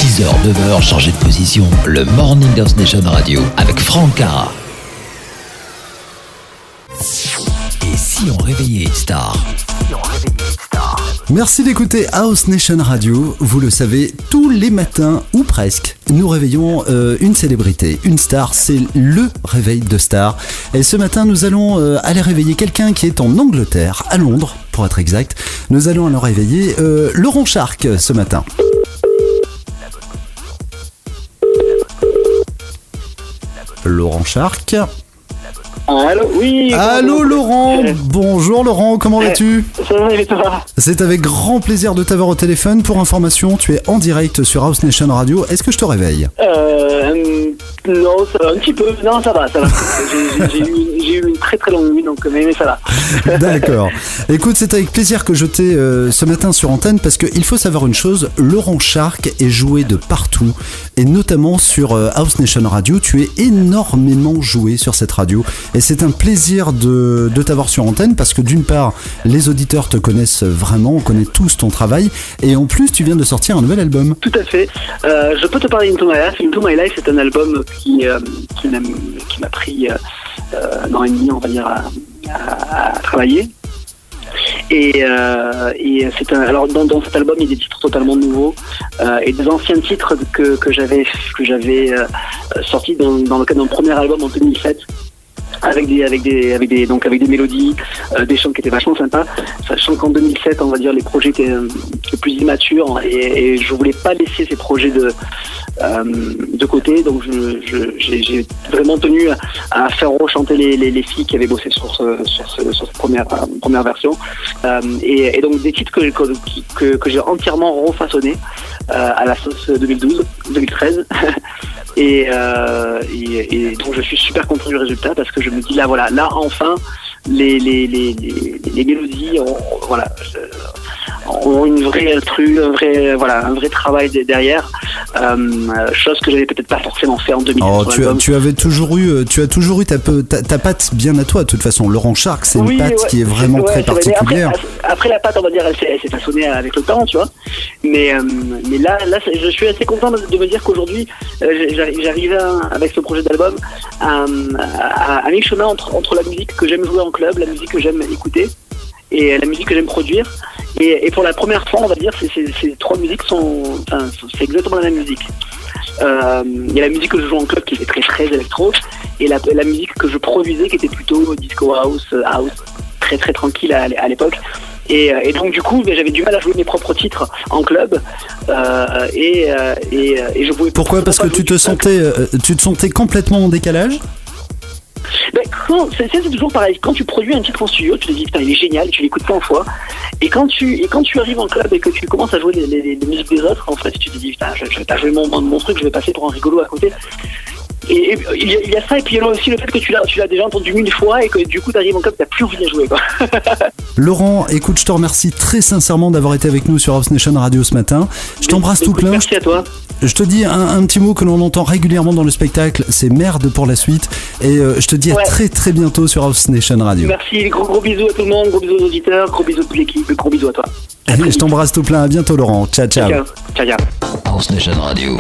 6h, 9h, changez de position. Le Morning House Nation Radio avec Franck Cara. Et si on réveillait une star? Merci d'écouter House Nation Radio. Vous le savez, tous les matins, ou presque, nous réveillons une célébrité, une star. C'est le réveil de star. Et ce matin, nous allons aller réveiller quelqu'un qui est en Angleterre, à Londres, pour être exact. Nous allons alors réveiller Laurent Shark ce matin. Laurent Shark. Allô, oui. Allô Laurent, bonjour Laurent, comment vas-tu? Ça va et toi? C'est avec grand plaisir de t'avoir au téléphone. Pour information, tu es en direct sur House Nation Radio. Est-ce que je te réveille? Non, ça va un petit peu. Non, ça va. J'ai eu une très très longue nuit, donc mais ça va. D'accord. Écoute, c'est avec plaisir que je t'ai ce matin sur antenne parce qu'il faut savoir une chose, Laurent Shark est joué de partout et notamment sur House Nation Radio. Tu es énormément joué sur cette radio et c'est un plaisir de t'avoir sur antenne parce que d'une part, les auditeurs te connaissent vraiment, on connaît tous ton travail et en plus, tu viens de sortir un nouvel album. Tout à fait. Je peux te parler d'Into My Life. Into My Life, c'est un album qui m'a pris un an et demi, on va dire, à travailler. Et c'est alors dans cet album il y a des titres totalement nouveaux et des anciens titres que j'avais sortis dans le cadre d'un premier album en 2007 avec des mélodies, des chants qui étaient vachement sympas, sachant qu'en 2007 on va dire les projets étaient plus immatures et je voulais pas laisser ces projets de côté, donc j'ai vraiment tenu à faire rechanter les filles qui avaient bossé sur cette première version et donc des titres que j'ai entièrement refaçonnés à la sauce 2012-2013 et donc je suis super content du résultat parce que je me dis là enfin les mélodies ont une vraie un vrai travail derrière, chose que j'avais peut-être pas forcément fait en 2000. Oh, tu as toujours eu ta patte bien à toi de toute façon. Laurent Shark, c'est une patte qui est vraiment très particulière. Après la patte, on va dire, elle s'est façonnée avec le temps, tu vois. Mais là, je suis assez content de me dire qu'aujourd'hui, j'arrive avec ce projet d'album à mi-chemin entre la musique que j'aime jouer en club, la musique que j'aime écouter et la musique que j'aime produire. Et pour la première fois, on va dire, ces trois musiques c'est exactement la même musique. Il y a la musique que je joue en club qui était très très électro et la musique que je produisais qui était plutôt disco house très très tranquille à l'époque. Et donc du coup, j'avais du mal à jouer mes propres titres en club et je pouvais. Pourquoi? Parce que tu te sentais complètement en décalage? Ben, c'est toujours pareil. Quand tu produis un titre en studio, tu te dis putain il est génial, tu l'écoutes 100 fois. Et quand tu arrives en club et que tu commences à jouer les musiques des autres, en fait tu te dis putain je vais pas jouer mon truc, je vais passer pour un rigolo à côté. Et il y a ça, et puis il y a aussi le fait que tu l'as déjà entendu mille fois et que du coup t'arrives en club, t'as plus envie de jouer quoi. Laurent, écoute, je te remercie très sincèrement d'avoir été avec nous sur House Nation Radio ce matin. Je t'embrasse tout plein. Merci à toi. Je te dis un petit mot que l'on entend régulièrement dans le spectacle, c'est merde pour la suite. Et je te dis à très très bientôt sur House Nation Radio. Merci, gros bisous à tout le monde, gros bisous aux auditeurs, gros bisous à toute l'équipe, gros bisous à toi. Allez, je t'embrasse tout plein, à bientôt Laurent. Ciao. Ciao. House Nation Radio.